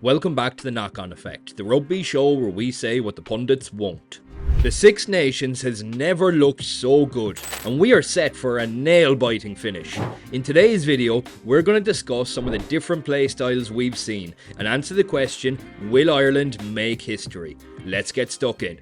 Welcome back to the Knock-On Effect, the rugby show where we say what the pundits won't. The Six Nations has never looked so good, and we are set for a nail-biting finish. In today's video, we're going to discuss some of the different play styles we've seen and answer the question, will Ireland make history? Let's get stuck in.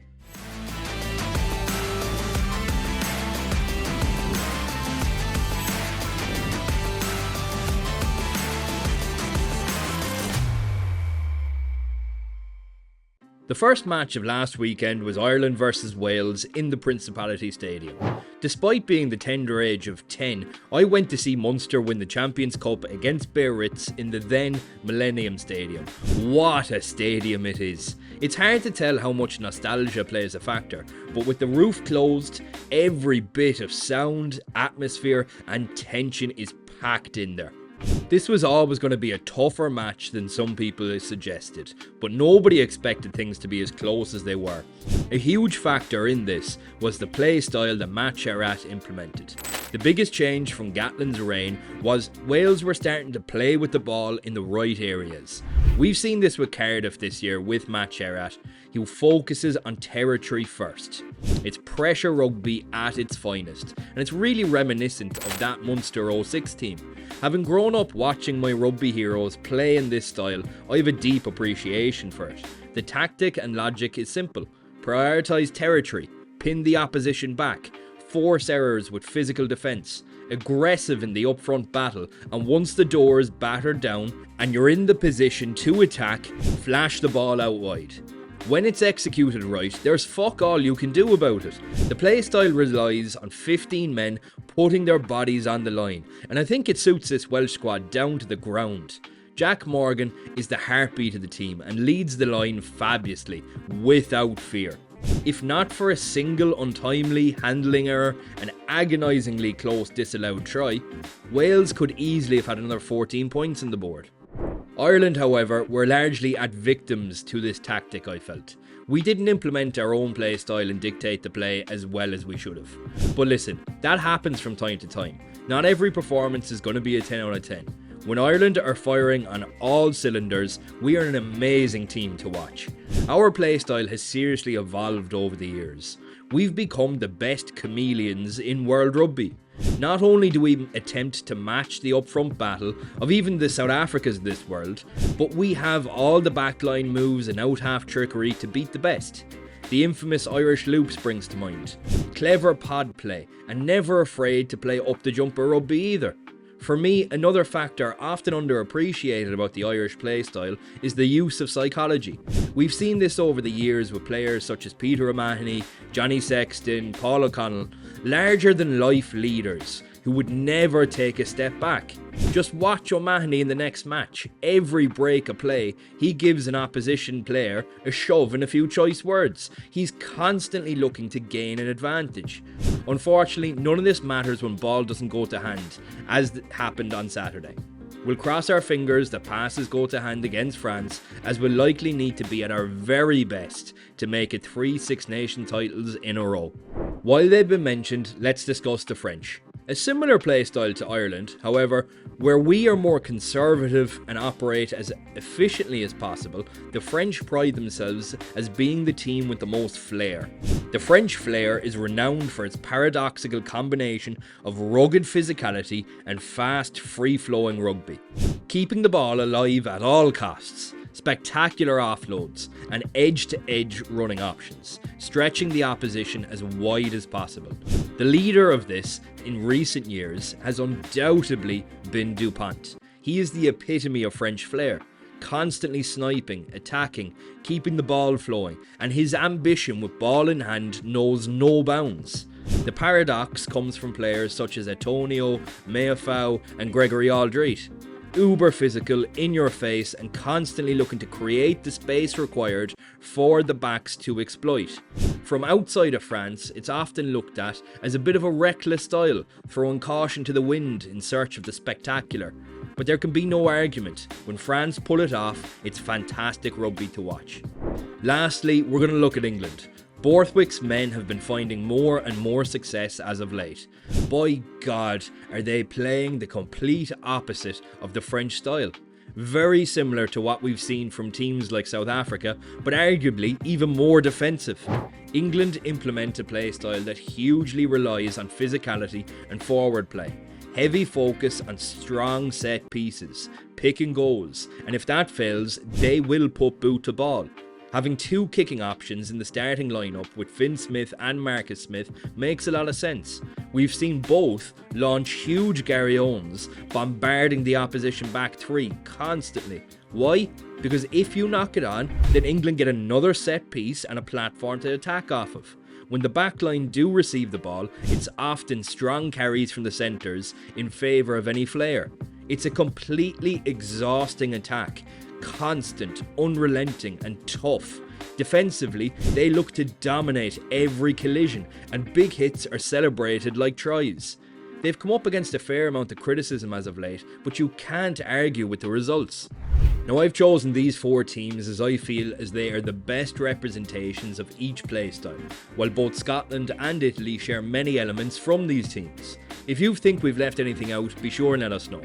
The first match of last weekend was Ireland versus Wales in the Principality Stadium. Despite being the tender age of 10, I went to see Munster win the Champions Cup against Biarritz in the then Millennium Stadium. What a stadium it is! It's hard to tell how much nostalgia plays a factor, but with the roof closed, every bit of sound, atmosphere and tension is packed in there. This was always going to be a tougher match than some people suggested, but nobody expected things to be as close as they were. A huge factor in this was the play style that Matt Sherratt implemented. The biggest change from Gatland's reign was Wales were starting to play with the ball in the right areas. We've seen this with Cardiff this year with Matt Sherratt, who focuses on territory first. It's pressure rugby at its finest, and it's really reminiscent of that Munster 06 team. Having grown up watching my rugby heroes play in this style, I have a deep appreciation for it. The tactic and logic is simple. Prioritise territory, pin the opposition back, force errors with physical defence, aggressive in the upfront battle, and once the door is battered down and you're in the position to attack, flash the ball out wide. When it's executed right, there's fuck all you can do about it. The playstyle relies on 15 men putting their bodies on the line, and I think it suits this Welsh squad down to the ground. Jac Morgan is the heartbeat of the team and leads the line fabulously, without fear. If not for a single untimely handling error and agonisingly close disallowed try, Wales could easily have had another 14 points on the board. Ireland, however, were largely at victims to this tactic, I felt. We didn't implement our own play style and dictate the play as well as we should have. But listen, that happens from time to time. Not every performance is going to be a 10 out of 10. When Ireland are firing on all cylinders, we are an amazing team to watch. Our play style has seriously evolved over the years. We've become the best chameleons in world rugby. Not only do we attempt to match the upfront battle of even the South Africas of this world, but we have all the backline moves and out-half trickery to beat the best. The infamous Irish loop springs to mind. Clever pod play, and never afraid to play up the jumper rugby either. For me, another factor often underappreciated about the Irish play style is the use of psychology. We've seen this over the years with players such as Peter O'Mahony, Johnny Sexton, Paul O'Connell, larger than life leaders who would never take a step back. Just watch O'Mahony in the next match. Every break of play, he gives an opposition player a shove and a few choice words. He's constantly looking to gain an advantage. Unfortunately, none of this matters when ball doesn't go to hand, as happened on Saturday. We'll cross our fingers that passes go to hand against France, as we'll likely need to be at our very best to make it 3 Six Nation titles in a row. While they've been mentioned, let's discuss the French. A similar play style to Ireland, however, where we are more conservative and operate as efficiently as possible, the French pride themselves as being the team with the most flair. The French flair is renowned for its paradoxical combination of rugged physicality and fast, free-flowing rugby, keeping the ball alive at all costs. Spectacular offloads and edge-to-edge running options, stretching the opposition as wide as possible. The leader of this in recent years has undoubtedly been Dupont. He is the epitome of French flair, constantly sniping, attacking, keeping the ball flowing, and his ambition with ball in hand knows no bounds. The paradox comes from players such as Antoine Meafou and Gregory Alldritt. Uber physical, in your face, and constantly looking to create the space required for the backs to exploit. From outside of France, it's often looked at as a bit of a reckless style, throwing caution to the wind in search of the spectacular. But there can be no argument, when France pull it off, it's fantastic rugby to watch. Lastly, we're going to look at England. Borthwick's men have been finding more and more success as of late. By God, are they playing the complete opposite of the French style. very similar to what we've seen from teams like South Africa, but arguably even more defensive. England implement a playstyle that hugely relies on physicality and forward play. Heavy focus on strong set pieces, picking goals, and if that fails, they will put boot to ball. Having two kicking options in the starting lineup with Finn Smith and Marcus Smith makes a lot of sense. We've seen both launch huge Garry-Owns, bombarding the opposition back three constantly. Why? Because if you knock it on, then England get another set piece and a platform to attack off of. When the backline do receive the ball, it's often strong carries from the centres in favour of any Flair. It's a completely exhausting attack, constant, unrelenting and tough. Defensively, they look to dominate every collision and big hits are celebrated like tries. They've come up against a fair amount of criticism as of late, but you can't argue with the results. Now, I've chosen these four teams as I feel as they are the best representations of each playstyle, while both Scotland and Italy share many elements from these teams. If you think we've left anything out, be sure and let us know.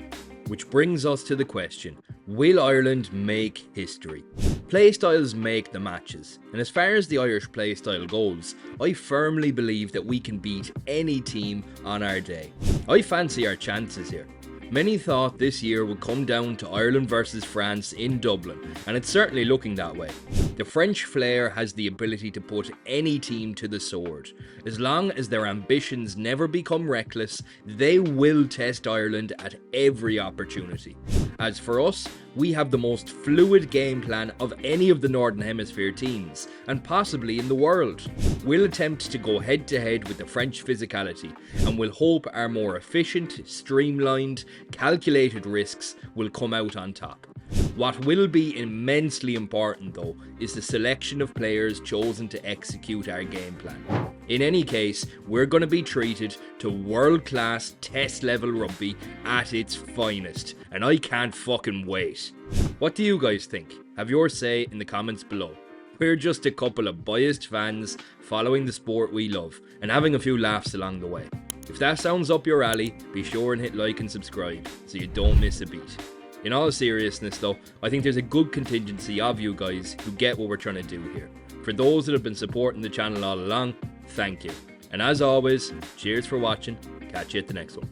Which brings us to the question, will Ireland make history? Playstyles make the matches, and as far as the Irish playstyle goes, I firmly believe that we can beat any team on our day. I fancy our chances here. Many thought this year would come down to Ireland versus France in Dublin, and it's certainly looking that way. The French flair has the ability to put any team to the sword. As long as their ambitions never become reckless, they will test Ireland at every opportunity. As for us, we have the most fluid game plan of any of the Northern Hemisphere teams, and possibly in the world. We'll attempt to go head to head with the French physicality, and we'll hope our more efficient, streamlined, calculated risks will come out on top. What will be immensely important though is the selection of players chosen to execute our game plan. In any case, we're going to be treated to world-class test-level rugby at its finest, and I can't fucking wait. What do you guys think? Have your say in the comments below. We're just a couple of biased fans following the sport we love and having a few laughs along the way. If that sounds up your alley, be sure and hit like and subscribe so you don't miss a beat. In all seriousness though, I think there's a good contingency of you guys who get what we're trying to do here. For those that have been supporting the channel all along, thank you. And as always, cheers for watching, catch you at the next one.